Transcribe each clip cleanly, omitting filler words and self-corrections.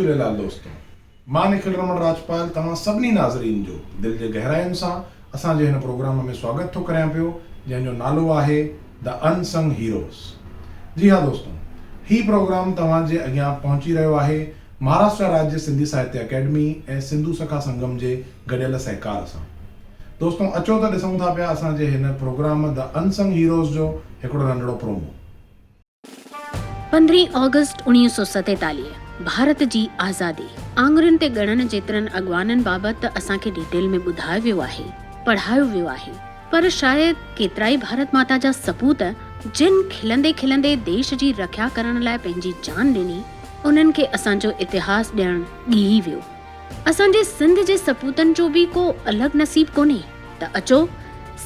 झूलेलाल दोस्तों, मां निखिल रमण राजपाल तव्हां सभिनी नाज़रीन जो दिल जे गहराइयुनि सां असांजे हिन प्रोग्राम में स्वागत थो करियां पियो, जंहिंजो नालो आहे द अनसंग हीरोज़। जी हाँ दोस्तों, ही प्रोग्राम तव्हांजे अॻियां पहुची रहियो आहे महाराष्ट्र राज्य सिंधी साहित्य अकेडमी ऐं सिंधु सखा संगम जे गॾियल सहकार सां। दोस्तों अचो त ॾिसूं था पिया असांजे हिन प्रोग्राम द अनसंग हीरोज़ जो हिकिड़ो नंढड़ो प्रोमो। 15 ऑगस्ट 1947 भारत जी आज़ादी आङुरियुनि ते ॻणण जेतिरनि अॻवाननि बाबति असांखे डिटेल में ॿुधायो वियो आहे, पढ़ायो वियो आहे, पर शायदि केतिराई भारत माता जा सपूत जिन खिलंदे खिलंदे देश जी रक्षा करण लाइ पंहिंजी जान ॾिनी, उन्हनि खे असांजो इतिहास ॾियणु ॻिही वियो। असांजे सिंध जे सपूतनि जो बि को अलॻि नसीब कोन्हे त अचो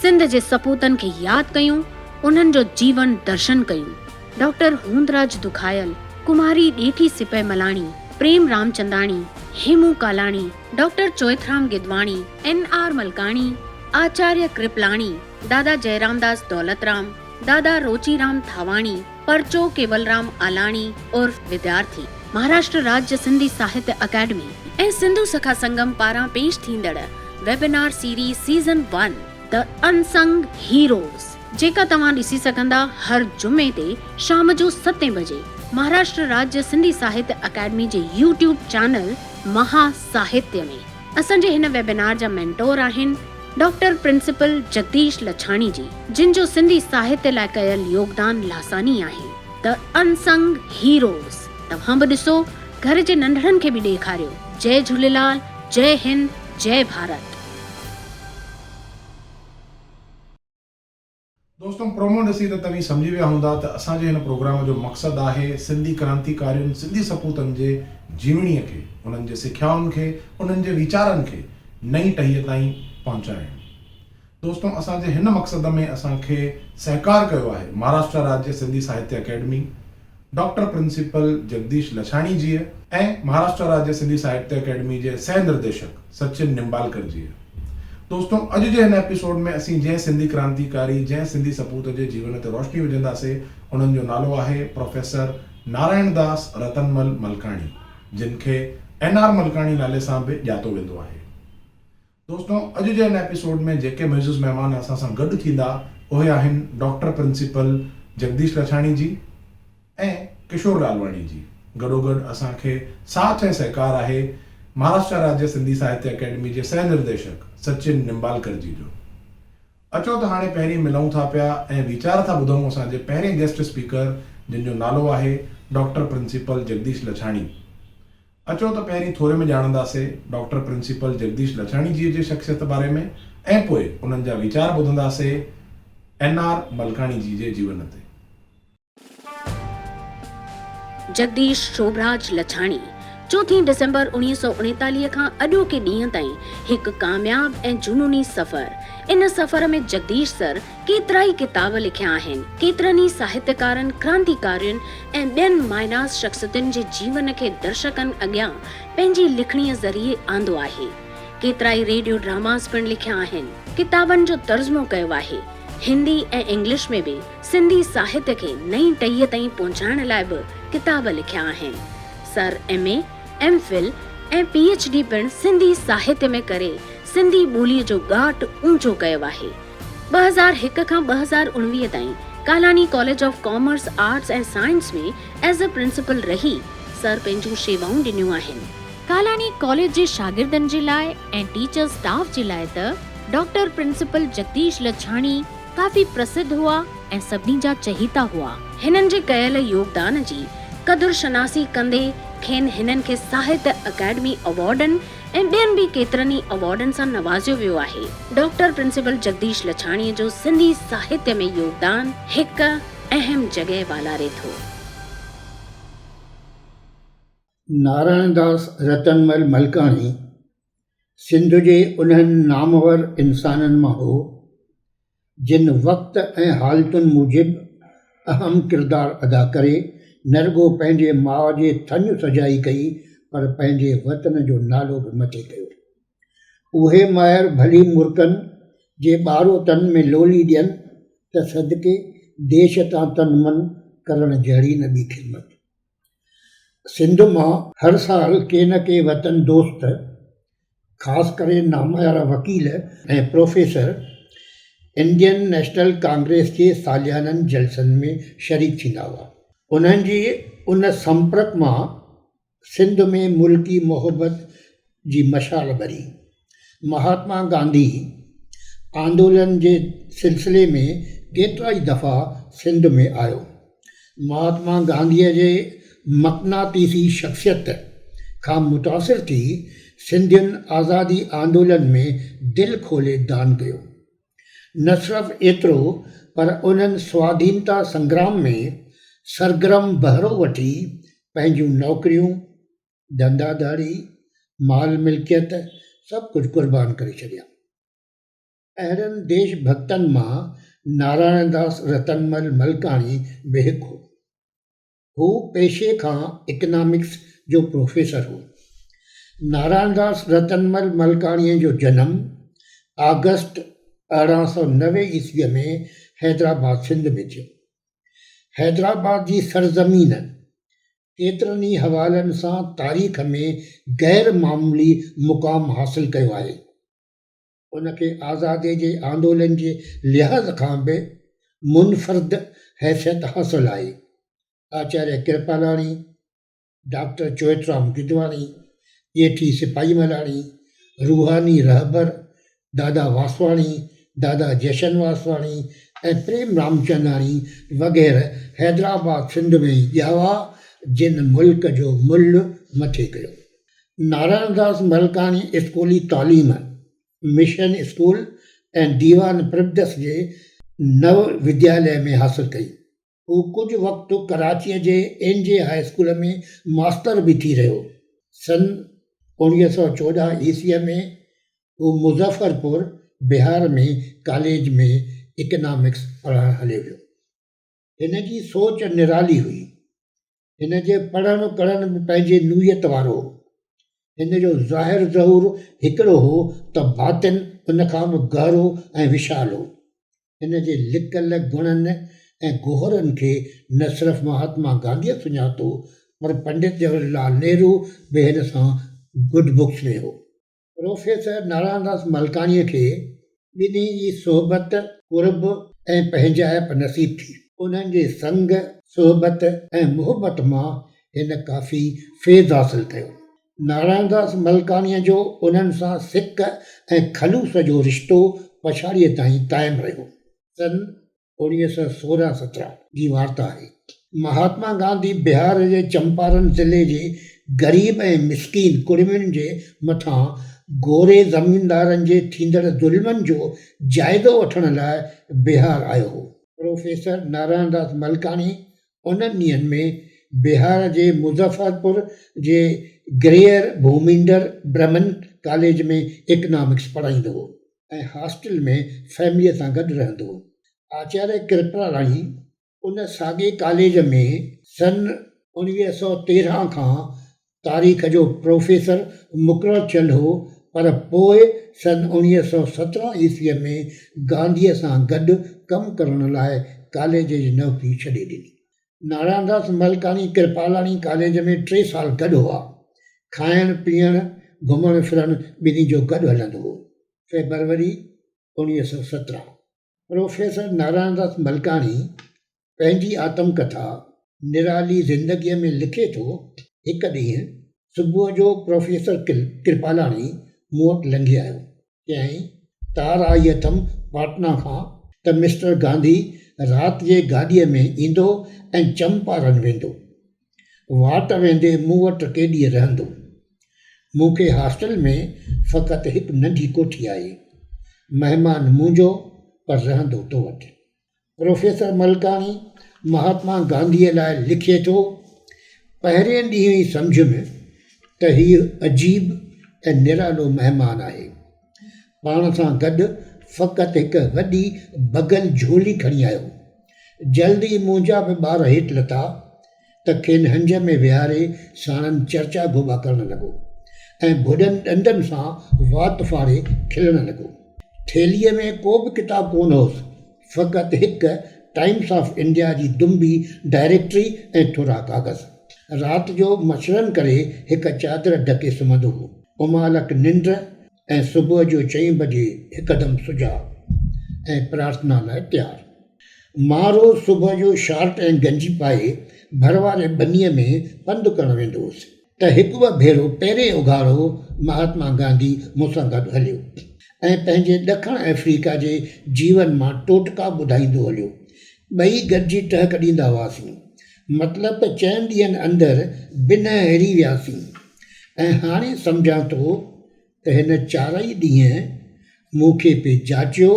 सिंध जे सपूतनि खे यादि कयूं, उन्हनि जो जीवन दर्शन कयूं। डॉक्टर हूंदराज दुखायल, कुमारी ॾेठी सिपय मलाणी, प्रेम रामचंदाणी, हेमू कालाणी, डॉक्टर चोइथराम गिदवाणी, NR मलकाणी, आचार्य कृपलाणी, दादा जयरामदास दौलतराम, दादा रोचीराम थावाणी, परचो केवलराम आलाणी उर्फ विद्यार्थी, महाराष्ट्र राज्य सिंधी साहित्य अकेडमी ऐं सिंधु सखा संगम पारां पेश थींदड़ webinar series season 1 the unsung heroes, जेका तव्हां ॾिसी सघंदा हर जुमे ते शाम जो 7 बजे महाराष्ट्र राज्य सिंधी साहित्य अकेडमी जे YouTube चैनल महासाहित्य में। असांजे हिन वेबिनार जा मेंटोर आहिनि डॉक्टर प्रिंसिपल जगदीश लछाणी जी, जिन जो सिंधी साहित्य लाइ कयल योगदान लासानी आहे। द अनसंग हीरोज़ तव्हां बि ॾिसो, घर जे नंढड़नि खे बि ॾेखारियो। जय झूलेलाल, जय हिंद, जय भारत। दोस्तों प्रोमो ॾिसी त तव्हीं सम्झी विया हूंदा त असांजे हिन प्रोग्राम जो मक़सदु आहे सिंधी क्रांतिकारियुनि, सिंधी सपूतनि जे जीवणीअ खे, उन्हनि जे सिख्याउनि खे, उन्हनि जे वीचारनि खे नई टहीअ ताईं पहुचाइणु। दोस्तों असांजे हिन मक़सद में असांखे सहकार कयो आहे महाराष्ट्र राज्य सिंधी साहित्य academy, doctor principal Jagdish Lachhani जी ऐं महाराष्ट्र राज्य सिंधी साहित्य अकेडमी जे सह निर्देशक सचिन निम्बालकर जी। दोस्तों अॼु जे हिन एपिसोड में असीं जंहिं सिंधी क्रांतिकारी, जंहिं सिंधी सपूत जे जीवन ते रोशनी विझंदासीं, उन्हनि जो नालो आहे प्रोफेसर नारायण दास रतनमल मलकाणी, जिन खे NR मलकाणी नाले सां बि ॼातो वेंदो आहे। दोस्तों अॼु जे हिन एपिसोड में जेके मुइज़्ज़ महिमान असां सां गॾु थींदा उहे आहिनि डॉक्टर प्रिंसिपल जगदीश लछाणी जी ऐं किशोर लालवाणी जी। गॾोगॾु असांखे साथ ऐं सहकार आहे महाराष्ट्र राज्य सिंधी साहित्य अकेडमी जे सह निर्देशक सचिन निम्बालकर जी जो। अचो त हाणे पहिरीं मिलूं था पिया ऐं वीचार था ॿुधूं असांजे पहिरें गेस्ट स्पीकर, जिन जो नालो आहे डॉक्टर प्रिंसिपल जगदीश लछाणी। अचो त पहिरीं थोरे में ॼाणंदासीं डॉक्टर प्रिंसिपल जगदीश लछाणी जी जे शख़्सियत बारे में ऐं पोइ उन्हनि जा वीचार ॿुधंदासीं NR मलकाणी जी जे जीवन ते। जगदीश शोभराज लछाणी 4 दिसंबर 1939 खां अॼोके ॾींहं ताईं हिकु कामयाब ऐं जुनूनी सफ़र। इन सफ़र में जगदीश सर केतिराई किताब लिखिया आहिनि, केतिरनि ई साहित्यकारनि, क्रांतिकारियुनि ऐं ॿियनि माइनास शख़्सियतुनि जे जीवन खे दर्शकनि अॻियां पंहिंजी लिखणीअ ज़रिए आंदो आहे। केतिराई रेडियो ड्रामास पिणु लिखिया आहिनि, किताबनि जो तर्जुमो कयो आहे। हिंदी ऐं इंग्लिश में बि सिंधी साहित्य खे नई टहीअ ताईं पहुचाइण लाइ बि किताब लिखिया आहिनि। सर MA, MPhil ऐं PhD पिणु सिंधी साहित्य में करे सिंधी ॿोलीअ जो ॻाट ऊंचो कयो आहे। 2001 खां 2019 ताईं Kalani college of commerce, arts and science में एज़ अ प्रिंसिपल रही सर पंहिंजूं शेवाऊं ॾिनियूं आहिनि। कालानी कॉलेज जे शागिर्दनि जे लाइ ऐं टीचर स्टाफ जे लाइ त डॉक्टर प्रिंसिपल जगदीश लछाणी काफ़ी प्रसिद्ध हुआ ऐं सभिनी जा चहीता हुआ। हिननि जे कयल योगदान जी क़दुर शनासी कंदे खेनि हिननि खे साहित्य अकेडमी अवार्डनि ऐं ॿियनि बि केतिरनि ई अवार्डनि सां नवाज़ियो वियो आहे। डॉक्टर प्रिंसिपल जगदीश लछाणीअ जो सिंधी साहित्य में योगदान हिकु अहम जॻह वालारे थो। नारायण दास रतनमल मलकाणी सिंध जे उन्हनि नामवर इंसाननि मां हो जिन वक़्त ऐं हालतुनि मूजिबि अहम किरदारु अदा करे न रुॻो पंहिंजे माउ जे थञ सजाई कई, पर पंहिंजे वतन जो नालो बि मथे कयो। उहे मायर भली मुर्कनि जे ॿारो तन में लोली ॾियनि त सदके देश तां तन मन करण जहिड़ी न ॿी ख़िदमत। सिंध मां हर साल के न के वतन दोस्त, ख़ासि करे नामयारा वकील ऐं प्रोफेसर इंडियन नेशनल कांग्रेस जे सालियाननि जलसनि में शरीक थींदा हुआ। उन्हनि जी उन संपर्क मां सिंध में मुल्की मोहबत जी मशाल ॿरी। महात्मा गांधी आंदोलन जे सिलसिले में केतिरा ई दफ़ा सिंध में आयो। महात्मा गांधीअ जे मक़नातीसी शख़्सियत खां मुतासिर थी सिंधियुनि आज़ादी आंदोलन में दिलि खोले दान कयो। न सिर्फ़ु एतिरो पर उन्हनि स्वाधीनता संग्राम में सरगर्म बहिरो वठी पंहिंजूं नौकरियूं, धंधाधाड़ी, माल मिल्कियत सभु कुझु क़ुर्बान करे छॾिया। अहिड़नि देश भक्तनि मां नारायण दास रतनमल मलकाणी बि हिकु हो। हू पेशे खां इकनॉमिक्स जो प्रोफेसर हो। नारायण दास रतनमल मलकाणीअ जो जनमु अगस्त 1890 ईस्वीअ में हैदराबाद सिंध में थियो। हैदराबाद जी सरज़मीन केतिरनि ई हवालनि सां तारीख़ में गैर मामूली मुक़ाम हासिल कयो आहे। उनखे आज़ादी जे आंदोलन जे लिहाज़ खां बि मुनफ़र्द हैसियत हासिल आहे। आचार्य कृपालाणी, डॉक्टर चोइथराम गिदवाणी, ॼेठी सिपाही मलाणी, रूहानी रहबर दादा वासवाणी, दादा जशन वासवाणी ऐं प्रेम रामचंदाणी वग़ैरह हैदराबाद सिंध में ॼावा जिन मुल्क जो मुल्ह मथे कयो। नारायण दास मलकाणी स्कूली तालीम मिशन स्कूल ऐं दीवान प्रभदस जे नव विद्यालय में हासिल कई। हू कुझु वक़्तु कराचीअ जे NJ हाई स्कूल में मास्टर बि थी रहियो। सन 1914 ईस्वीअ में हू मुज़फ़रपुर बिहार में कॉलेज में इकनॉमिक्स पढ़णु हलियो वियो। हिन जी सोच निराली हुई। हिन जे पढ़णु करणु बि पंहिंजे नुयत वारो हो। हिन जो ज़ाहिर ज़हूर हिकिड़ो हो त बातिन उन खां बि गहरो ऐं विशाल हो। हिन जे लिकल गुणनि ऐं गोहरनि खे न सिर्फ़ु महात्मा गांधीअ सुञातो पर पंडित जवाहरलाल नेहरू बि हिन सां गुड बुक्स में हो। प्रोफेसर नारायण दास मलकाणीअ खे ॿिन्ही जी सोहबत, कुर्ब ऐं पंहिंजाइप नसीब थी। उन्हनि जे संग, सोहबत ऐं मुहबत मां हिन काफ़ी फैज़ हासिल कयो। नारायण दास मलकाणीअ जो उन्हनि सां सिक ऐं खलूस जो रिश्तो पछाड़ीअ ताईं क़ाइमु रहियो। सन 1916-17 जी वार्ता आहे। महात्मा गांधी बिहार जे चंपारण ज़िले जे ग़रीब ऐं मिसकीन कुड़मियुनि जे मथां गोरे ज़मीनदारनि जे थींदड़ ज़ुल्मनि जो जाइज़ो वठण लाइ बिहार आयो हो। प्रोफेसर नारायण दास मलकाणी उन्हनि ॾींहंनि में बिहार जे मुज़फ़रपुर जे ग्रेयर भूमिंदर ब्रह्मन कॉलेज में इकनॉमिक्स पढ़ाईंदो हो ऐं हॉस्टल में फैमिलीअ सां गॾु रहंदो हो। आचार्य कृपालाणी उन साॻे कॉलेज में सन 1913 खां तारीख़ जो प्रोफेसर मुक़ररु थियल हो, पर पोइ सन 1917 ईस्वीअ में गांधीअ सां गॾु कमु करण लाइ कॉलेज जी नौकरी छॾे ॾिनी। नारायण दास मलकाणी कृपालाणी कॉलेज में 3 साल गॾु हुआ। खाइणु पीअणु घुमणु फिरणु ॿिन्ही जो गॾु हलंदो हो। फेबरवरी 1917 प्रोफेसर नारायण दास मलकाणी पंहिंजी आत्मकथा निराली ज़िंदगीअ में लिखे थो। हिकु ॾींहुं सुबुह जो प्रोफेसर कृपालाणी मूं वटि लंघे आयो। चयईं, तार आई अथमि पाटना खां त मिस्टर गांधी राति जे गाॾीअ में ईंदो ऐं चंपारण वेंदो। वाट वेंदे मूं वटि के ॾींहुं रहंदो। मूंखे हॉस्टल में फ़क़ति हिकु नंढी कोठी आहे। महिमान मुंहिंजो पर रहंदो तो वटि। प्रोफेसर मलकाणी महात्मा गांधीअ लाइ लिखे थो, पहिरें ॾींहुं ई सम्झ में त हीउ अजीब ऐं निरालो महिमान आहे। पाण सां गॾु फ़क़ति हिकु वॾी बगल झोली खणी आयो। जल्दी मुंहिंजा बि ॿार हेठि लथा त खेनि हंज में विहारे साणनि चर्चा गोबा करणु लॻो ऐं भुॾनि ॾंदनि सां वात फाड़े खिलणु लॻो। थेलीअ में को बि किताब कोन हुअसि, फ़क़ति हिकु टाइम्स ऑफ इंडिया जी दुंबी डायरेक्टरी ऐं थोरा कागज़। राति जो मछरनि करे हिकु चादर ढके सुम्हंदो हो। उमालक निंड ऐं सुबुह जो 4 बजे हिकदमि सुजाॻ ऐं प्रार्थना लाइ तयारु। मां रोज़ सुबुह जो शर्ट ऐं गंजी पाए भर वारे बनीअ में पंधु करणु वेंदो हुउसि त हिकु ॿ भेरो पहिरें उघाड़ो महात्मा गांधी मूंसां गॾु हलियो ऐं पंहिंजे ॾखण अफ्रीका जे जीवन मां टोटका ॿुधाईंदो हलियो। ॿई गॾिजी टहक ॾींदा हुआसीं। मतिलबु त 4 ॾींहंनि अंदरि ॿिन हिरी वियासीं ऐं हाणे सम्झां थो त हिन 4 ई ॾींहं मूंखे पे जाचियो,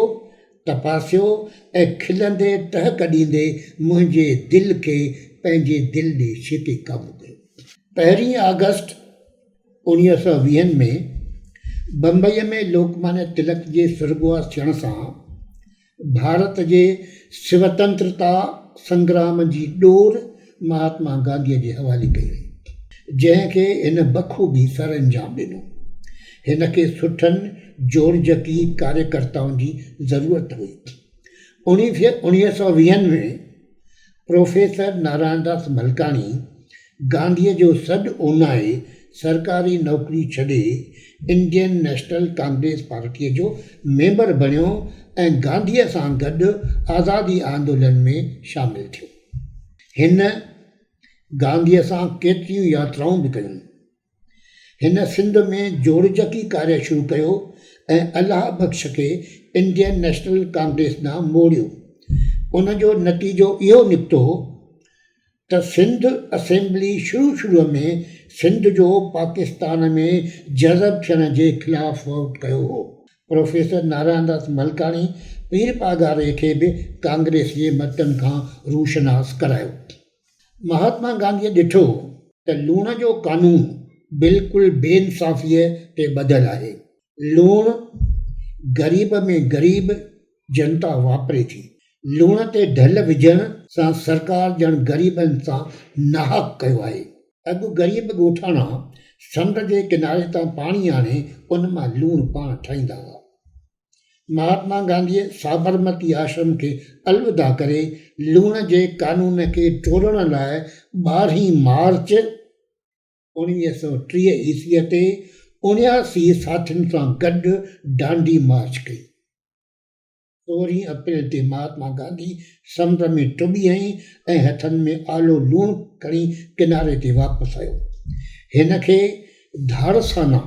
तपासियो ऐं खिलंदे टहक ॾींदे मुंहिंजे दिलि खे पंहिंजे दिलि ॾे छिके क़ाबू कयो। 1 अगस्त 1920 में बम्बईअ में लोकमान्य तिलक जे स्वर्गवास थियण सां भारत जे स्वतंत्रता संग्राम जी ॾोर महात्मा गांधीअ जे हवाले कई वई, जंहिंखे हिन बख़ूबी सर अंजाम ॾिनो। हिन खे सुठनि जोड़जकी कार्यकर्ताउनि जी ज़रूरत हुई। 1920 में प्रोफेसर नारायण मलकाणी गांधीअ जो सॾु ओनाए सरकारी नौकरी छॾे इंडियन नेशनल कांग्रेस पार्टीअ जो मेंबर बणियो ऐं गांधीअ सां गॾु आज़ादी आंदोलन में शामिलु थियो। हिन गांधीअ सां केतिरियूं यात्राऊं बि कयूं। हिन सिंध में जोड़जकी कार्य शुरू कयो ऐं अलाह बख़्श खे इंडियन नेशनल कांग्रेस ॾांहुं मोड़ियो। उन जो नतीजो इहो निकितो त सिंध असेंबली शुरू में सिंध जो पाकिस्तान में जज़ब थियण जे ख़िलाफ़ वोट कयो हो। प्रोफेसर नारायण मलकाणी पीर पागारे खे बि कांग्रेस जे मतनि खां रूशनास करायो। महात्मा गांधीअ ॾिठो त लूण जो कानून बिल्कुलु बेइंसाफ़ीअ ते ॿधलु आहे। लूणु ग़रीब में ग़रीब जनता वापरे थी। लूण ते ढल विझण सां सरकार ॼण ग़रीबनि सां नाहक कयो आहे। अॻु ग़रीब ॻोठाणा समुंड जे किनारे तां पाणी आणे उन मां लूणु पाण ठाहींदा हुआ। महात्मा गांधीअ साबरमती आश्रम खे अलविदा करे लूण जे कानून खे टोड़ण लाइ 12 मार्च 1930 ईस्वीअ ते 79 साथियुनि सां गॾु डांडी मार्च कई। 16 अप्रैल ते महात्मा गांधी समुंड में टुॿी हई ऐं हथनि में आलो लूणु खणी किनारे ते वापसि आयो। हिन खे धारसाना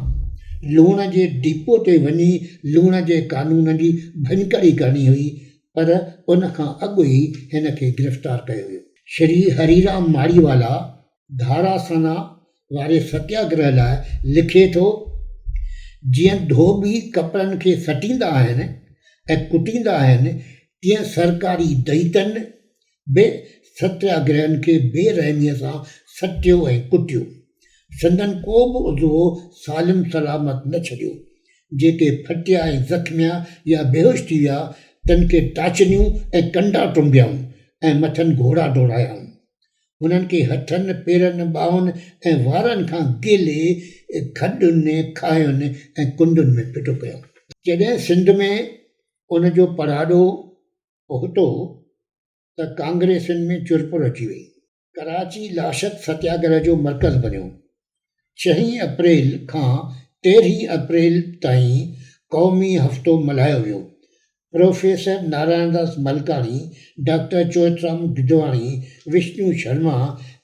लूण जे डिपो ते वञी लूण जे कानून जी भञकड़ी करणी हुई, पर उन खां अॻु ई हिन खे गिरफ़्तार कयो वियो। श्री हरिराम माड़ीवाला धारासाना वारे सत्याग्रह लाइ लिखे थो, जीअं धोबी कपिड़नि खे सटींदा आहिनि ऐं कुटींदा आहिनि, तीअं सरकारी दईतनि बि सत्याग्रहनि खे बेरहमीअ सां सटियो ऐं कुटियो। संदन को बि उज़वो सालिम सलामत न छॾियो। जेके फटिया ऐं ज़ख़्मिया या बेहोश थी विया तन खे टाचनियूं ऐं कंडा टुंबियाऊं ऐं मथनि घोड़ा दौड़ायाऊं। हुननि खे हथनि पेरनि ॿाहुनि ऐं वारनि खां गेले खॾुनि खायुनि ऐं कुंडुनि में फिटो कयो। जॾहिं सिंध में उन जो पराॾो पहुतो त कांग्रेसियुनि में चुरपुर अची वई। कराची लाशत सत्याग्रह जो मर्कज़ बणियो। 6 अप्रैल खां 13 अप्रैल ताईं क़ौमी हफ़्तो मल्हायो वियो। प्रोफेसर नारायण मलकाणी, डॉक्टर चोइथराम गिदवाणी, विष्णु शर्मा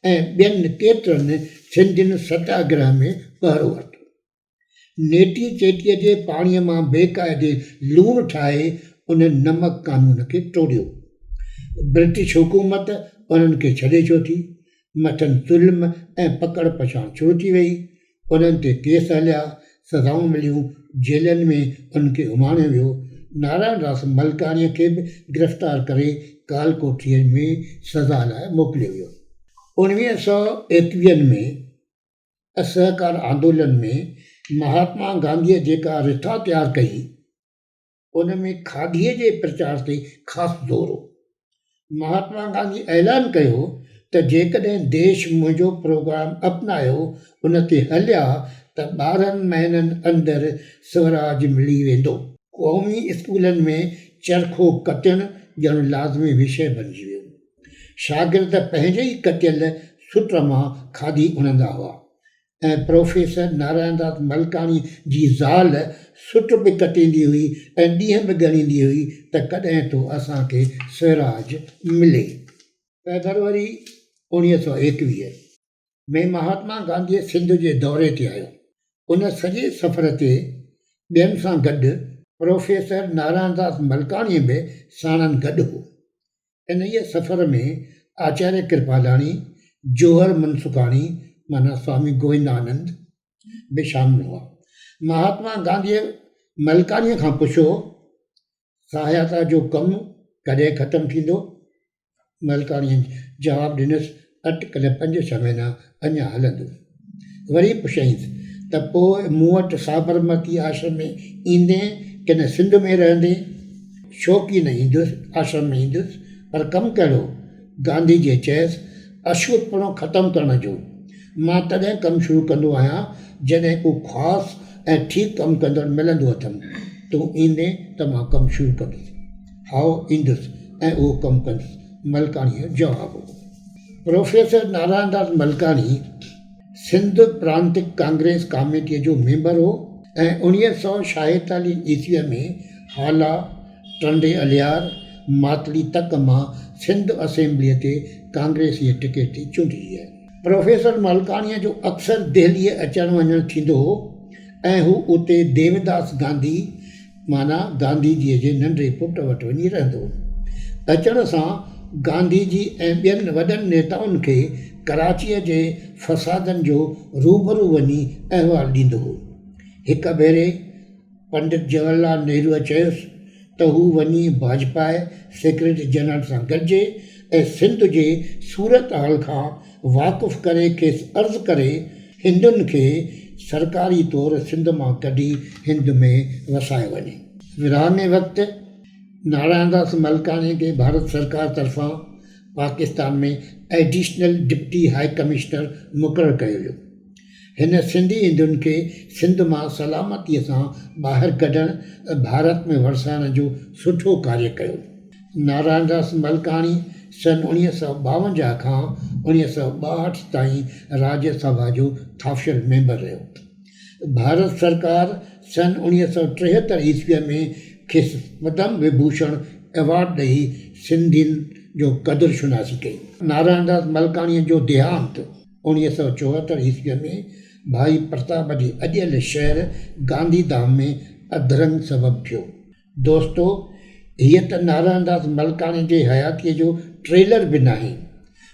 ऐं ॿियनि केतिरनि सिंधियुनि सत्याग्रह में पहरो वरितो। नेटी चेटीअ जे पाणीअ मां बेक़ाइदे लूणु ठाहे उन नमक कानून खे टोड़ियो। ब्रिटिश हुकूमत उन्हनि खे छॾे छो थी। मथनि ज़ुल्म ऐं पकड़ पछाण शुरू थी वई। उन्हनि ते केस हलिया, सज़ाऊं मिलियूं, जेलनि में उनखे उमाणियो वियो। नारायण दास मलकाणीअ खे बि गिरफ़्तार करे कालकोठीअ में सज़ा लाइ मोकिलियो वियो। 1921 में असहकार आंदोलन में महात्मा गांधीअ जेका रिथा तयारु कई उन में खादीअ जे प्रचार ते ख़ासि ज़ोर हो। महात्मा गांधी ऐलान कयो त जेकॾहिं देश मुंहिंजो प्रोग्राम अपनायो, उन ते हलिया त 12 महीननि अंदरि स्वराज मिली वेंदो। क़ौमी स्कूलनि में चरखो कतणु ॼण लाज़मी विषय बणिजी वियो। शागिर्द पंहिंजे ई कटियल सुट मां खाधी उणंदा हुआ ऐं प्रोफेसर नारायण दास मलकाणी जी ज़ाल सुट बि कटींदी हुई ऐं ॾींहं बि ॻणींदी हुई त कॾहिं तो असांखे स्वराज मिले। फेबरवरी 1921 में महात्मा गांधी सिंध जे दौरे ते आयो। उन सॼे सफ़र ते ॿियनि सां गॾु प्रोफेसर नारायण दास मलकाणी बि साणनि गॾु हो। इन इहे सफ़र में आचार्य कृपालाणी, जौहर मनसुखाणी माना स्वामी गोविंदानंद बि शामिल हुआ। महात्मा गांधीअ मलकाणीअ खां पुछियो सहायता जो कमु कॾहिं ख़तमु थींदो। मलकाणीअ जवाबु ॾिनसि अटकल 5-6 महीना अञा हलंदो। वरी पुछईंसि त पोइ मूं वटि साबरमती आश्रम में ईंदे कि न सिंध में रहंदे। शौक़ी न ईंदुसि, आश्रम में ईंदुसि, पर कमु कहिड़ो। गांधी जी चयसि अछूतपणो ख़तमु करण जो। मां तॾहिं कमु शुरू कंदो आहियां जॾहिं को ख़ासि ऐं ठीकु कमु कंदड़ मिलंदो अथमि। तूं ईंदे त मां कमु शुरू कंदुसि। हाओ ईंदुसि ऐं उहो कमु कंदुसि, मलकाणीअ जो जवाबु हो। प्रोफेसर नारायण दास मलकाणी सिंध प्रांतिक कांग्रेस कमेटीअ जो मेंबर हो ऐं 1946 ईस्वीअ में हाला, टंडे अलियार, मातली तक मां सिंध असेंबलीअ ते कांग्रेस जी टिकट ते चूंडिजी आहे। प्रोफेसर मलकाणीअ जो अक्सर दिल्लीअ अचणु वञणु थींदो हो ऐं हू उते देवदास गांधी माना गांधीजीअ जे नंढे पुट वटि वञी रहंदो हो। अचण सां गांधी जी ऐं ॿियनि वॾनि नेताउनि खे कराचीअ जे फ़सादनि जो रूबरू वञी अहवालु ॾींदो हो। हिकु भेरे पंडित जवाहरलाल नेहरूअ चयुसि त हू वञी वाजपेयी सेक्रेटरी जनरल सां गॾिजे ऐं सिंध जे सूरत हाल खां वाक़ुफ़ु करे खेसि अर्ज़ु करे हिंदुनि खे सरकारी तौरु सिंध मां कढी हिंद में वसायो वञे। विरहाङे वक़्तु नारायण दास मलकाणी खे भारत सरकार तरफ़ां पाकिस्तान में एडिशनल डिप्टी हाई कमिश्नर मुक़ररु कयो वियो। हिन सिंधी हिंदुनि खे सिंध मां सलामतीअ सां ॿाहिरि कढणु भारत में वरसाइण जो सुठो कार्य कयो। नारायण दास मलकाणी सन 1952 खां 1962 ताईं राज्यसभा जो थाफियल मेंबर रहियो। भारत सरकार सन 1973 ईस्वीअ में खेसि पद्म विभूषण अवार्ड ॾेई सिंधियुनि जो क़दुरु शुनासी कई। नारायण दास मलकाणीअ जो देहांत 1974 ईस्वीअ में भाई प्रताप जे अॼियल शहर गांधीधाम में अधरंग सबबु थियो। दोस्तो, हीअ त नारायण दास मलकाणी जे हयातीअ जो ट्रेलर बि नाहे।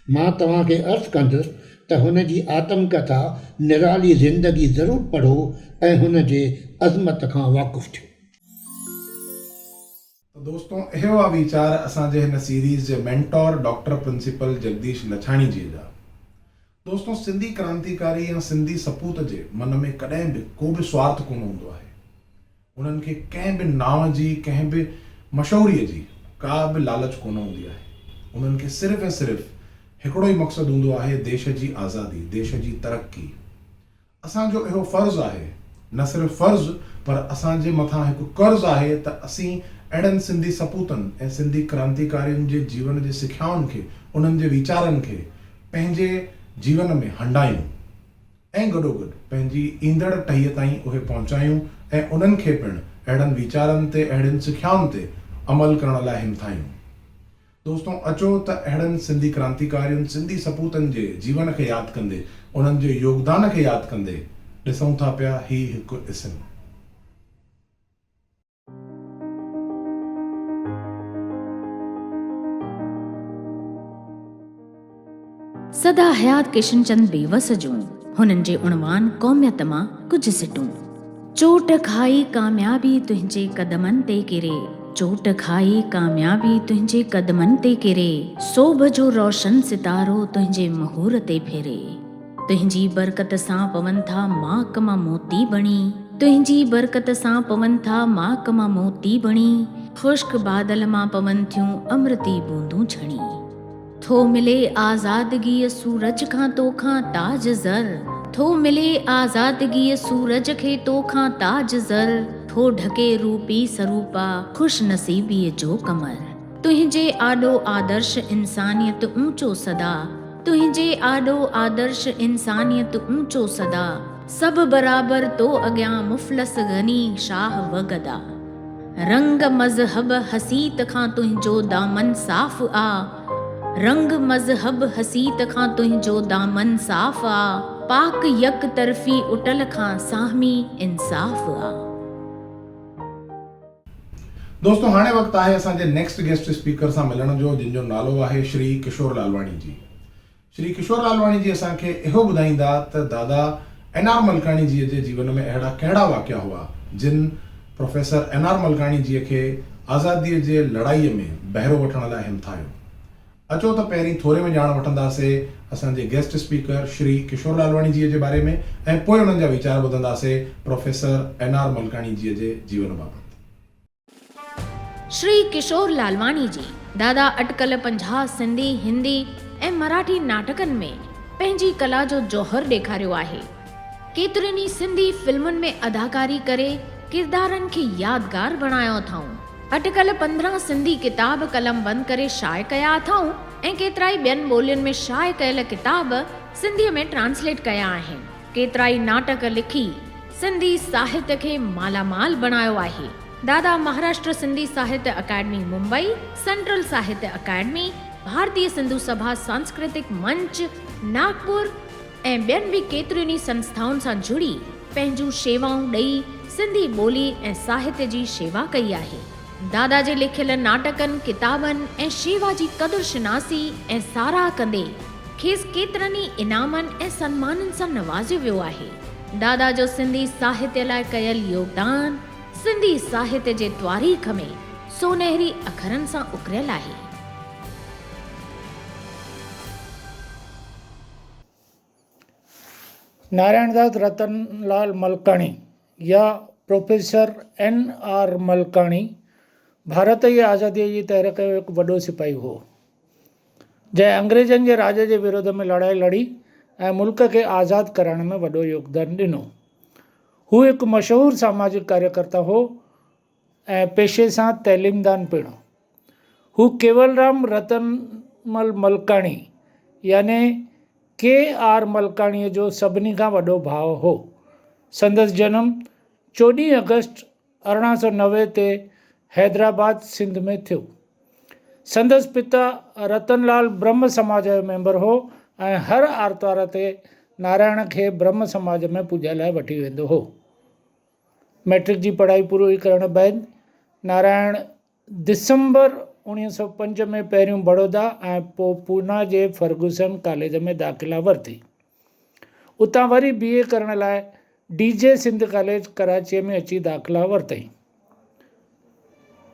मां तव्हांखे अर्ज़ु कंदुसि त हुन जी आत्मकथा निराली ज़िंदगी ज़रूरु पढ़ो ऐं हुन जे अज़मत खां वाक़ुफ़ु थियो। तो दोस्तों, इहो आहे वीचार असांजे हिन सीरीज़ जे mentor doctor principal Jagdish Lachhani जी जा। दोस्तों, सिंधी क्रांतिकारी या सिंधी सपूत जे मन में कॾहिं बि को बि स्वार्थ कोन हूंदो आहे। उन्हनि खे कंहिं बि नाव जी, कंहिं बि मशहूरीअ जी का बि लालच कोन हूंदी आहे। उन्हनि खे सिर्फ़ु ऐं सिर्फ़ु हिकिड़ो ई मक़सदु हूंदो आहे, देश जी आज़ादी, देश जी तरक़ी। असांजो इहो फ़र्ज़ु आहे, न सिर्फ़ु फ़र्ज़ु पर असांजे मथां हिकु कर्ज़ु आहे त असीं अहिड़नि सिंधी सपूतनि ऐं सिंधी क्रांतिकारियुनि जे जीवन जे सिख्याउनि खे, उन्हनि जे वीचारनि खे पंहिंजे जीवन में हंडायूं ऐं गॾोगॾु पंहिंजी ईंदड़ टहीअ ताईं उहे पहुचायूं ऐं उन्हनि खे पिणु अहिड़नि वीचारनि ते, अहिड़ियुनि सिख्याउनि ते अमल करण लाइ हिमथायूं। दोस्तों, अचो त अहिड़नि सिंधी क्रांतिकारियुनि, सिंधी सपूतनि जे जीवन खे यादि कंदे, उन्हनि जे योगदान खे यादि कंदे ॾिसूं था पिया ही हिकु इस्म। सदा हयात किशनचंद बेवस जूं हुननि जे उणवान क़ौमियत मां कुझु सिटूं। चोट खाई कामयाबी तुंहिंजे कदमनि ते किरे, चोट खाई कामयाबी तुंहिंजे कदमनि ते किरे, सोभ जो रोशन सितारो तुंहिंजे मुहूर ते फेरे। तुंहिंजी बरकत सां पवनि था माक मां मोती बणी, तुंहिंजी बरकत सां पवनि था माक मां मोती बणी, ख़ुश्क बादल मां पवनि थियूं अमृती बूंदूं छणी। थो मिले आज़ादगीअ सूरज खां तोखां ताज ज़र, थो मिले आज़ादगीअ सूरज खे तोखां ताज ज़र, थो ढके रूपी सरूपा ख़ुश नसीबीअ जो कमर। तुंहिंजे आॾो आदर्श इंसानियत ऊंचो सदा, तुंहिंजे आॾो आदर्श इंसानियत ऊंचो सदा, सभु बराबर तो अॻियां मुफ़लस गनी शाह वगदा। रंग मज़हब हसीत खां तुंहिंजो दामन साफ़ आ, रंग मज़हब हसीत खां तुंहिंजो दामन साफ़ आ, पाक यक तरफ़ी उटल खां साहमी इंसाफ़ आ। दोस्तों हाणे वक़्तु आहे असांजे नेक्स्ट गेस्ट स्पीकर सां मिलण जो, जिन जो नालो आहे श्री किशोर लालवाणी जी। श्री किशोर लालवाणी जी असांखे इहो ॿुधाईंदा त दादा एन.आर. मलकाणी जी जे जीवन में अहिड़ा कहिड़ा वाक़िया हुआ जिन प्रोफेसर एन.आर. मलकाणी जी खे आज़ादीअ जे लड़ाईअ में बहिरो वठण लाइ हिमथायो। अचो त पहिरीं थोरे में ॼाण वठंदासीं असांजे गेस्ट स्पीकर श्री किशोर लालवाणी जी जे बारे में, ऐं पोइ उन्हनि जा वीचार ॿुधंदासीं प्रोफेसर एन.आर. मलकाणी जी जे जीवन बाबति। श्री किशोर लालवाणी जी दादा अटकल 50 सिंधी, हिंदी ऐं मराठी नाटकनि में पंहिंजी कला जो जौहर ॾेखारियो आहे। केतिरनि सिंधी फिल्मुनि में अदाकारी करे किरदारनि खे यादगार बणायो अथऊं। अटकल 15 सिंधी किताब कलम बंदि करे शाये कया अथऊं ऐं केतिराई ॿियनि ॿोलियुनि में शाये कयल किताब सिंधीअ में ट्रांसलेट कया आहिनि। केतिराई नाटक लिखी सिंधी साहित्य खे मालामाल बणायो आहे। दादा महाराष्ट्र सिंधी साहित्य अकादमी मुंबई, सेंट्रल साहित्य अकादमी, भारतीय सिंधु सभा सांस्कृतिक मंच नागपुर ऐं ॿियनि बि केतिरियुनि संस्थाउनि सां जुड़ी पंहिंजूं शेवाऊं ॾेई सिंधी ॿोली ऐं साहित्य जी शेवा कई आहे। दादा जे लिखियल नाटकनि, किताबनि ऐं शेवा जी क़दुरशिनासी ऐं साराह कंदे खेसि केतिरनि इनामनि ऐं सन्माननि सां नवाज़ियो वियो आहे। दादा जो सिंधी साहित्य लाइ कयल योगदान सिंधी साहित्य जे तवारीख़ में सोनहरी अखरनि सां उकरियल आहे। नारायणदास रतनलाल मलकाणी या प्रोफेसर एन.आर. मलकाणी भारत जी आज़ादीअ जी तहरीक जो हिकु वॾो सिपाही हो, जंहिं अंग्रेज़नि जे राज जे विरोध में लड़ाई लड़ी ऐं मुल्क खे आज़ादु करण में वॾो योगदान ॾिनो। हू हिकु मशहूरु सामाजिक कार्यकर्ता हो ऐं पेशे सां तइलीमदान पिणु। हू केवलराम रतनमल मलकाणी याने के.आर. मलकाणीअ जो सभिनी खां वॾो भाउ हो। संदसि जनम 14 अगस्त 1890 ते हैदराबाद सिंध में थियो। संदसि पिता रतनलाल ब्रह्म समाज जो मेंबर हो ऐं हर आर्तवार ते नारायण खे ब्रह्म समाज में पूॼा लाइ वठी वेंदो हो। मैट्रिक जी पढ़ाई पूरी करण बैदि नारायण दिसंबर 1905 में पहिरियों बड़ौदा ऐं पोइ पूना जे फर्गूसन कॉलेज में दाख़िला वरिती। उतां वरी BA करण लाइ DJ सिंध कॉलेज कराचीअ में अची दाख़िला वरितई।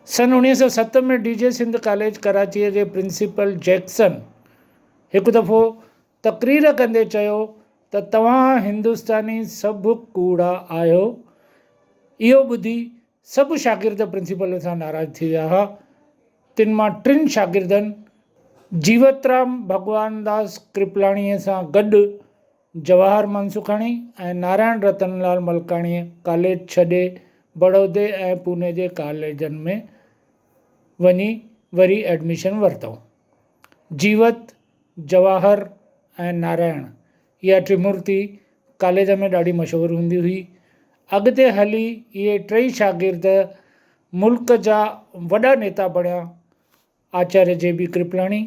सन 1907 में DJ सिंध कॉलेज कराचीअ जे प्रिंसिपल जैक्सन हिकु दफ़ो तक़रीर कंदे चयो त तव्हां हिंदुस्तानी सभु कूड़ा आहियो। इहो ॿुधी सभु शागिर्द प्रिंसिपल सां नाराज़ थी विया हुआ। तिन मां 3 शागिर्दनि जीवतराम भगवानदास कृपलाणीअ सां गॾु जवाहर मनसुखाणी ऐं नारायण रतनलाल मलकाणीअ कॉलेज छॾे बड़ौदे ऐं पूने जे कॉलेजनि में वञी वरी एडमिशन वरितऊं। जीवत, जवाहर ऐं नारायण इहा त्रिमूर्ति कॉलेज में ॾाढी मशहूरु हूंदी हुई। अॻिते हली इहे 3 शागिर्द मुल्क जा वॾा नेता बणिया। आचार्य JB कृपलाणी,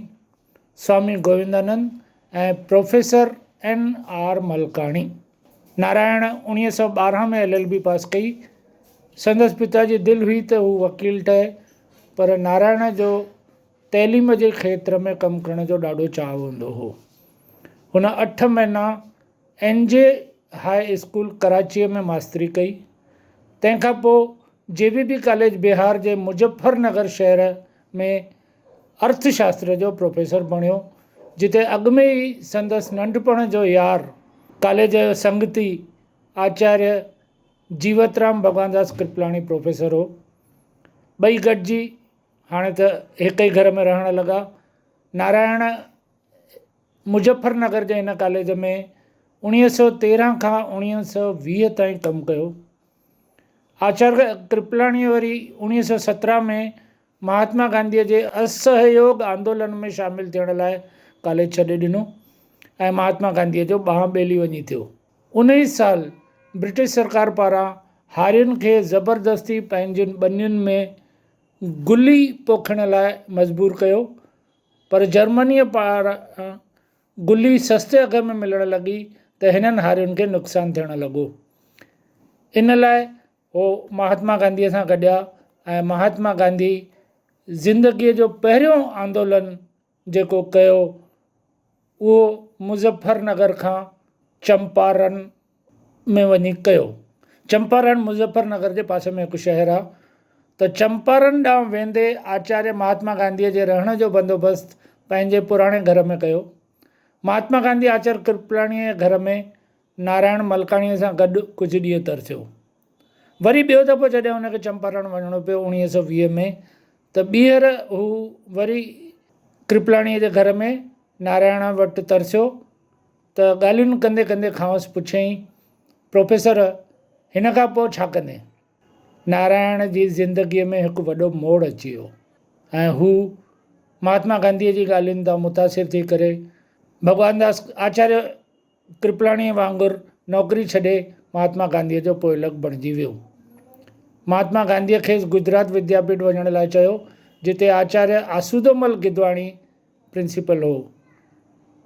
स्वामी गोविंदानंद ऐं प्रोफेसर एन.आर. मलकाणी। नारायण 1912 में LLB पास कई। संदसि पिता जी दिलि हुई त हू वकील ठहे, पर नारायण जो तइलीम जे खेत्र में कमु करण जो ॾाढो चाह हूंदो हो। हुन 8 महीना NJ हाई स्कूल कराचीअ में मास्तरी कई। तंहिंखां पोइ JBB कॉलेज बिहार जे मुज़फ्फरनगर शहर में अर्थशास्त्र जो प्रोफेसर बणियो, जिते अॻु में ई संदसि नंढपण जो यार कॉलेज जो संगती आचार्य जीवतराम भगवानदास कृपलाणी प्रोफेसर हो। ॿई गॾिजी हाणे त हिकु ई घर में रहण लॻा। नारायण मुज़फ्फरनगर जे हिन कॉलेज में 1913 खां 1920 ताईं कमु कयो। आचार्य कृपलाणी वरी 1917 में महात्मा गांधीअ जे असहयोग आंदोलन में शामिलु थियण लाइ कॉलेज छॾे ॾिनो। ऐं महात्मा गांधीअ जो ॿांह ॿेली वञी थियो। 19 साल ब्रिटिश सरकार पारां हारियुनि खे ज़बरदस्ती पंहिंजनि ॿनियुनि में गुली पोखण लाइ मजबूर कयो, पर जर्मनीअ पारां गुली सस्ते अघ में मिलण लॻी त हिननि हारियुनि खे नुक़सानु थियणु लॻो। इन लाइ हो महात्मा गांधीअ सां गॾिया ऐं महात्मा गांधी ज़िंदगीअ जो पहिरियों आंदोलन जेको कयो उहो मुज़फ़्फ़रनगर खां चंपारण में वञी कयो। चंपारण मुज़फ़्फ़रनगर जे पासे में हिकु शहरु आहे, त चंपारण ॾांहुं वेंदे आचार्य महात्मा गांधीअ जे रहण जो बंदोबस्तु पंहिंजे पुराणे घर में कयो। महात्मा गांधी आचार्य कृपलाणीअ जे घर में नारायण मलकाणीअ सां गॾु कुझु ॾींहं तरसियो। वरी ॿियो दफ़ो जॾहिं हुनखे चंपारण वञिणो पियो 1920 में, त ॿीहर हू वरी कृपलाणीअ जे घर में नारायण वटि तरसियो। त ॻाल्हियुनि कंदे कंदे खांसि पुछियईं, प्रोफेसर हिन खां पोइ छा कंदे? नारायण जी ज़िंदगीअ में हिकु वॾो मोड़ अची वियो ऐं हू महात्मा गांधीअ जी ॻाल्हियुनि तां मुतासिर थी करे भगवान दास आचार्य कृपलाणीअ वांगुरु नौकरी छॾे महात्मा गांधीअ जो पोइलक बणिजी वियो। महात्मा गांधीअ खेसि गुजरात विद्यापीठ वञण लाइ चयो, जिते आचार्य आसूदोमल गिदवाणी प्रिंसिपल हो।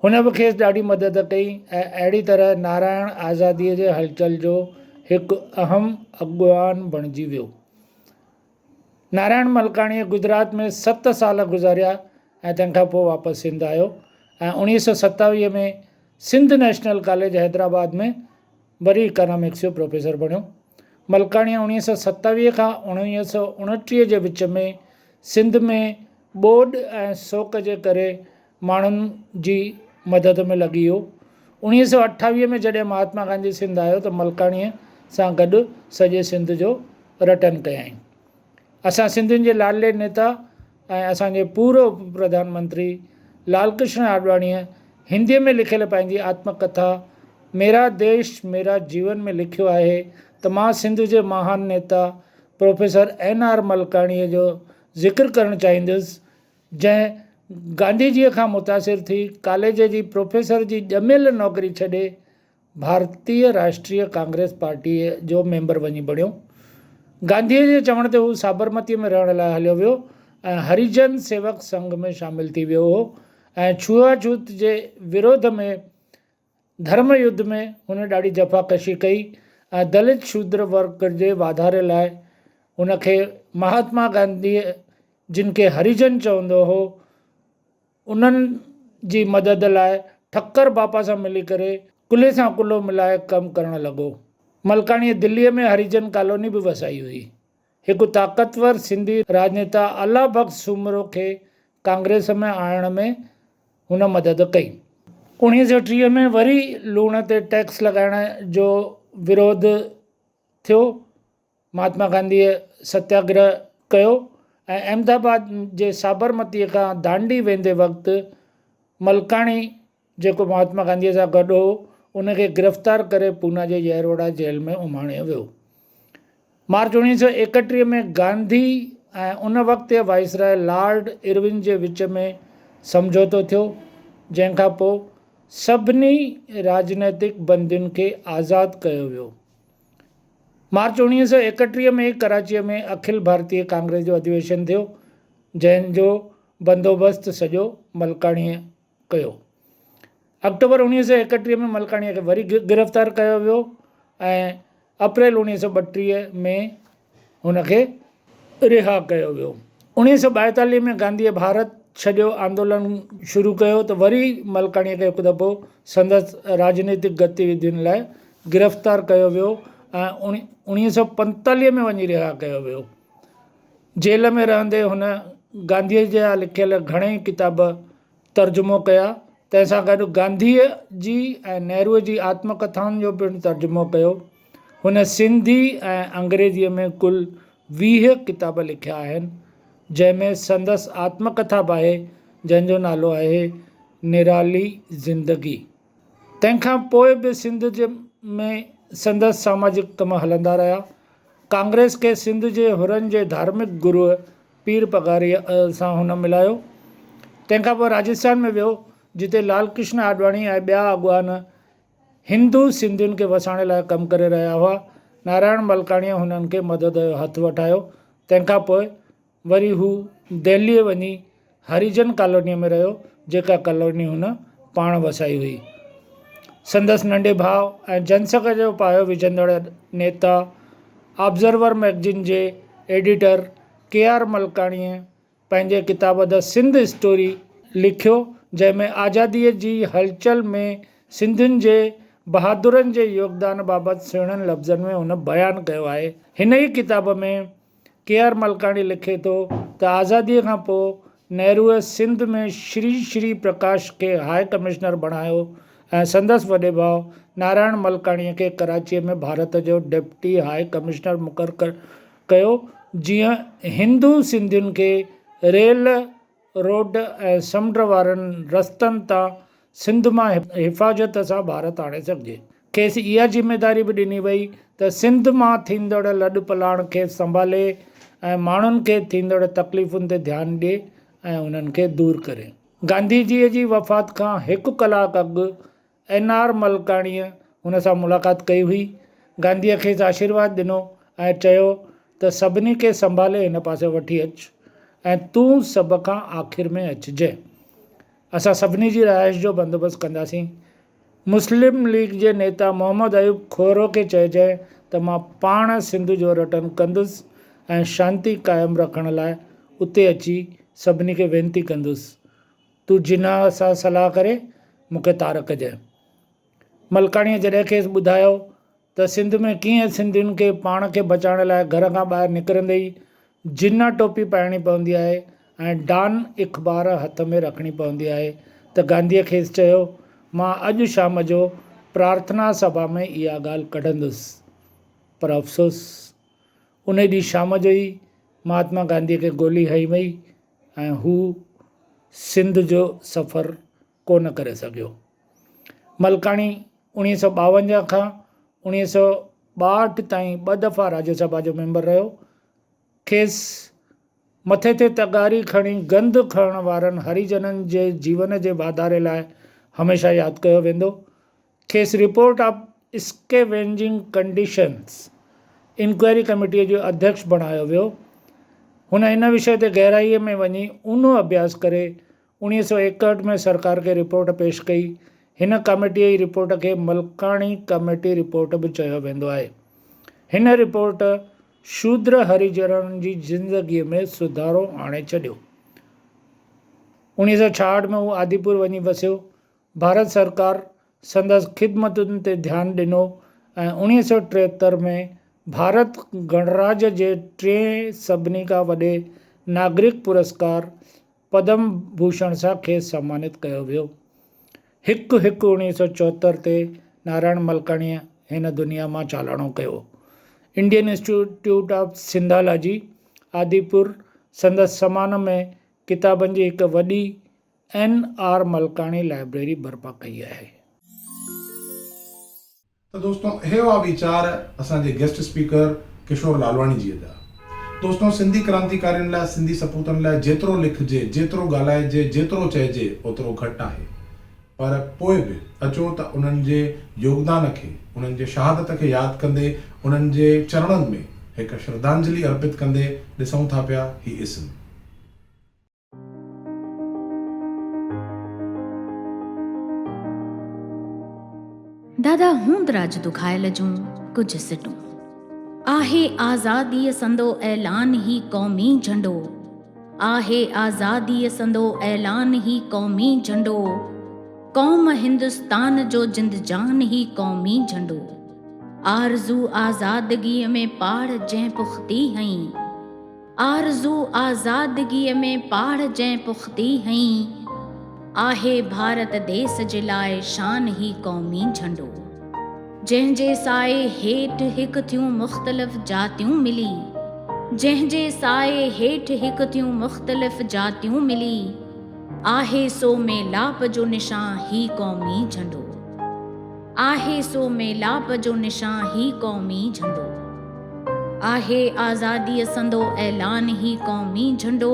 हुन बि खेसि ॾाढी मदद कई ऐं अहिड़ी तरह नारायण आज़ादीअ जे हलचल जो हिकु अहम अॻुवान बणिजी वियो। नारायण मलकाणीअ गुजरात में 7 साल गुज़ारिया ऐं तंहिंखां पोइ वापसि सिंध आयो ऐं 1927 में सिंध नेशनल कॉलेज हैदराबाद में वरी इकनॉमिक्स जो प्रोफेसर बणियो। मलकाणीअ 1927 खां 1929 जे विच में सिंध में ॿोॾ ऐं सोक जे करे माण्हुनि जी मदद में लॻी वियो। 1928 में जॾहिं महात्मा गांधी सिंध आयो त मलकाणीअ सां गॾु सॼे सिंध जो रटन कयईं। असां सिंधियुनि जे लाडले नेता ऐं असांजे पूर्व प्रधानमंत्री लाल कृष्ण आडवाणीअ हिंदीअ में लिखियल पंहिंजी आत्मकथा मेरा देश मेरा जीवन में लिखियो आहे त मां सिंध जे महान नेता प्रोफेसर NR मलकाणीअ जो ज़िक्र करणु चाहींदुसि, जंहिं गांधीजीअ खां मुतासिर थी कॉलेज जी प्रोफेसर जी ॼमियल नौकरी छॾे भारतीय राष्ट्रीय कांग्रेस पार्टीअ जो मेंबर वञी बणियो। गांधीअ जे चवण ते हू साबरमतीअ में रहण लाइ हलियो वियो ऐं हरिजन सेवक संघ में शामिल थी वियो हो ऐं छुआछूत जे विरोध में धर्म युद्ध में हुन ॾाढी जफ़ाकशी कई ऐं दलित शूद्र वर्ग जे वाधारे लाइ हुनखे महात्मा गांधीअ जिन खे हरिजन चवंदो हो उन्हनि जी मदद लाइ ठक्कर बापा सां मिली करे कुल्हे सां कुल्हो मिलाए कमु करणु लॻो। मलकाणीअ दिल्लीअ में हरिजन कॉलोनी बि वसाई हुई। हिकु ताक़तवर सिंधी राजनेता अल्लाह बख़्श सूमरो खे कांग्रेस में आणण में हुन मदद कई। 1930 में वरी लूण ते टैक्स लॻाइण जो विरोध थियो। महात्मा गांधीअ सत्याग्रह कयो ऐं अहमदाबाद जे साबरमतीअ खां दांडी वेंदे वक़्तु मलकाणी जेको महात्मा गांधीअ सां गॾु हो उनखे गिरफ़्तार करे पूना जे येरवड़ा जेल में उमाणियो वियो। मार्च 1931 में गांधी ऐं उन वक़्त जे वाइसराय लॉर्ड इरविन जे विच में समझौतो थियो, जंहिंखां पोइ सभिनी राजनैतिक बंदियुनि खे आज़ादु कयो वियो। मार्च 1931 में कराचीअ में अखिल भारतीय कांग्रेस जो अधिवेशन थियो, जंहिंजो बंदोबस्तु सॼो मलकाणीअ कयो। अक्टूबर 1931 में मलकाणीअ खे वरी गिरफ़्तार कयो वियो ऐं अप्रैल 1932 में हुनखे रिहा कयो वियो। 1942 में गांधीअ भारत छॾियो आंदोलन शुरू कयो त वरी मलकाणीअ खे हिकु दफ़ो संदसि राजनीतिक गतिविधियुनि लाइ गिरफ़्तार कयो वियो ऐं 1945 में वञी रिहा कयो वियो। जेल में रहंदे हुन गांधीअ जा लिखियल घणेई किताब तर्जुमो कया। तंहिंसां गॾु गांधीअ जी ऐं नेहरूअ जी आत्मकथाउनि जो पिणु तर्जुमो कयो। हुन सिंधी ऐं अंग्रेजीअ में कुल 20 किताब लिखिया आहिनि, जंहिंमें संदसि आत्मकथा बि आहे जंहिंजो नालो आहे निराली ज़िंदगी। तंहिंखां पोइ बि सिंध में संदसि सामाजिक कम हलंदा रहिया। कांग्रेस खे सिंध जे हुरनि जे धार्मिक गुरूअ पीर पगारीअ सां हुन मिलायो। तंहिंखां पोइ राजस्थान में वियो, जिते लाल कृष्ण आडवाणी ऐं ॿिया अॻवान हिंदू सिंधियुनि खे वसाइण लाइ कमु करे रहिया हुआ। नारायण मलकाणीअ हुननि खे मदद जो हथु वठायो। तंहिंखां पोइ वरी हू दिल्लीअ वञी हरिजन कॉलोनीअ में रहियो, जेका कॉलोनी हुन पाण वसाई हुई। संदसि नंढे भाउ ऐं जनसंघ जो पायो विझंदड़ नेता ऑब्ज़र्वर मैगज़ीन जे एडिटर KR मलकाणीअ पंहिंजे किताब द सिंध स्टोरी लिखियो, जंहिंमें आज़ादीअ जी हलचल में सिंधियुनि जे बहादुरनि जे योगदान बाबति सुहिणनि लफ़्ज़नि में हुन बयानु कयो आहे। हिन ई किताब में KR मलकाणी लिखे थो त आज़ादीअ खां पोइ नेहरूअ सिंध में श्री प्रकाश खे हाई कमिश्नर बणायो ऐं संदसि वॾे भाउ नारायण मलकाणीअ खे कराचीअ में भारत जो डिप्टी हाई कमिश्नर मुक़ररु कयो, जीअं हिंदू सिंधियुनि खे रेल रोड ऐं समुंड वारनि रस्तनि तां सिंध मां हिफ़ाज़त सां भारत आणे सघिजे। खेसि इहा ज़िमेदारी बि ॾिनी वई त सिंध मां थींदड़ लॾ पलाण खे संभाले ऐं माण्हुनि खे थींदड़ तकलीफ़ुनि ते ध्यानु ॾिए ऐं उन्हनि खे दूरि करे। गांधीजीअ जी वफ़ात खां हिकु कलाकु अॻु NR मलकाणीअ हुन सां मुलाक़ात कई हुई। गांधीअ खेसि आशीर्वाद ॾिनो ऐं चयो त सभिनी खे संभाले हिन पासे वठी अचु ऐं तूं सभ खां आख़िर में अचिजांइ। असां सभिनी जी रहाइश जो बंदोबस्तु कंदासीं। मुस्लिम लीग जे नेता मोहम्मद अयूब खोरो खे चइजांइ त मां पाण सिंध जो रटन कंदुसि ऐं शांती क़ाइमु रखण लाइ उते अची सभिनी खे वेनिती कंदुसि। तूं जिनाह सां सलाह करे मूंखे तार कजांइ। मलकाणीअ जॾहिं खेसि ॿुधायो त सिंध में कीअं सिंधियुनि खे पाण खे बचाइण लाइ घर खां ॿाहिरि निकिरंदे ई जिना टोपी पाइणी पवंदी आहे ऐं डान इख़बार हथ में रखणी पवंदी आहे, त गांधीअ खेसि चयो मां अॼु शाम जो प्रार्थना सभा में इहा ॻाल्हि कढंदुसि। पर अफ़सोस उन ॾींहुं शाम जो ई महात्मा गांधीअ खे गोली हई वई ऐं हू सिंध जो सफ़रु कोन करे सघियो। मलकाणी 1952 खां 1962 ताईं 2 दफ़ा राज्यसभा जो मेंबर रहियो। खेसि मथे ते तगारी खणी गंद खणण वारनि हरिजननि जे जीवन जे वाधारे लाइ हमेशह यादि कयो वेंदो। खेसि report of scavenging conditions inquiry कमेटीअ जो अध्यक्ष बणायो वियो। हुन इन विषय ते गहराईअ में वञी ऊनो अभ्यास करे 1961 में सरकार खे रिपोर्ट पेश कई। हिन कमेटीअ जी रिपोर्ट खे मलकाणी कमेटी रिपोर्ट बि चयो वेंदो आहे। हिन रिपोर्ट शूद्र हरिजननि जी ज़िंदगीअ में सुधारो आणे छॾियो। 1966 में हू आदिपुर वञी वसियो। भारत सरकार संदसि ख़िदमतुनि ते ध्यानु ॾिनो ऐं 1973 में भारत गणराज जे 3 सभिनी खां वॾे नागरिक पुरस्कार पद्म भूषण सां खेसि सम्मानित कयो वियो। 1/1/1974 ते नारायण मलकाणीअ हिन दुनिया मां चालाणो कयो। इंडियन इंस्टीट्यूट ऑफ सिंधालॉजी आदिपुर संदसि समान में किताबनि जी हिकु वॾी NR मलकाणी लाइब्रेरी बर्पा कई आहे। तो दोस्तों हे हुआ वीचार असांजे गेस्ट स्पीकर किशोर लालवाणी जी जा। दोस्तों सिंधी क्रांतिकारियुनि लाइ सिंधी सपूतनि लाइ जेतिरो लिखिजे, जेतिरो ॻाल्हाइजे, जेतिरो चइजे ओतिरो घटि आहे। पर पोइ बि अचो त उन्हनि जे योगदान खे, उन्हनि जे शहादत खे यादि कंदे उन्हनि जे चरणनि में हिकु श्रद्धांजलि अर्पित कंदे ॾिसूं था पिया ही इस्म। दादा हूंदराज दुखायल जूं कुझु सिटूं। आहे आज़ादीअ संदो ऐलान ही क़ौमी झंडो, आहे आज़ादीअ संदो ऐलान ही क़ौमी झंडो, क़ौम हिंदुस्तान जो जिंद जान ही क़ौमी झंडो। आरज़ू आज़ादगीअ में पाड़ जंहिं पुख़्ती हईं, आरज़ू आज़ादगीअ में पाड़ जंहिं पुख़्ती हईं, आहे भारत देश जे लाइ शान ही क़ौमी झंडो। जंहिंजे साए हेठि हिकु थियूं मुख़्तलिफ़ जातियूं मिली, जंहिंजे साए हेठि हिकु थियूं मुख़्तलिफ़ जातियूं मिली, आहे सो मेलाप जो निशान ही क़ौमी झंडो, आहे सो मेलाप जो निशान ही क़ौमी झंडो। आहे आज़ादीअ संदो ऐलान ही क़ौमी झंडो,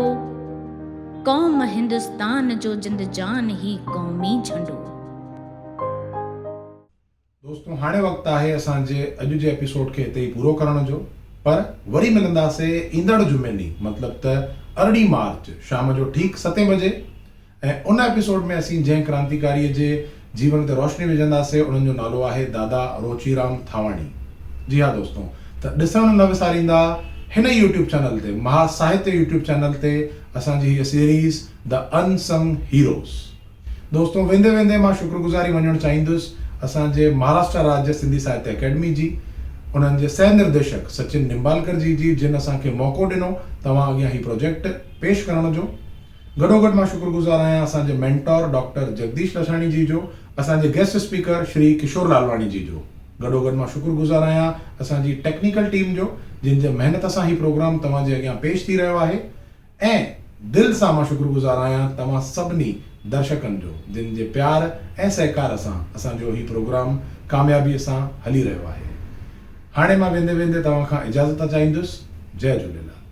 क़ौम हिंदुस्तान जो जिंद जान ही क़ौमी झंडो। दोस्तों हाणे वक़्तु आहे असांजे अॼु जे एपिसोड खे हिते ई पूरो करण जो, पर वरी मिलंदासीं ईंदड़ जुमे ॾींहुं मतिलबु त 18 मार्च शाम जो ठीकु 7 बजे। ऐं उन एपिसोड में असीं जंहिं क्रांतिकारीअ जे जीवन ते रोशनी विझंदासीं उन्हनि जो नालो आहे दादा रोचीराम थावाणी। जी हा दोस्तों, त ॾिसण न विसारींदा हिन यूट्यूब चैनल ते, महासाहित्य यूट्यूब चैनल ते असांजी हीअ सीरीज़ द अनसंग हीरोज़। दोस्तों वेंदे वेंदे मां शुक्रगुज़ारी वञणु चाहींदुसि असांजे महाराष्ट्र राज्य सिंधी साहित्य अकेडमी जी, उन्हनि जे सह निर्देशक सचिन निम्बालकर जी जिन असांखे मौक़ो ॾिनो तव्हां अॻियां ही प्रोजेक्ट पेश करण जो। गॾोगॾु मां शुक्रगुज़ार आहियां असांजे मेंटोर डॉक्टर जगदीश लसाणी जी जो, असांजे गेस्ट स्पीकर श्री किशोर लालवाणी जी जो। गॾोगॾु मां शुक्रगुज़ार आहियां असांजी टेक्निकल टीम जो, जिन जे महिनत सां ही प्रोग्राम तव्हांजे अॻियां पेश थी रहियो आहे। ऐं दिलि सां मां शुक्रगुज़ार आहियां तव्हां सभिनी दर्शकनि जो, जिन जे प्यार ऐं सहकार सां असांजो ही प्रोग्राम कामयाबीअ सां हली रहियो आहे। हाणे मां वेंदे वेंदे तव्हां खां इजाज़त चाहींदुसि। जय झूलेलाल।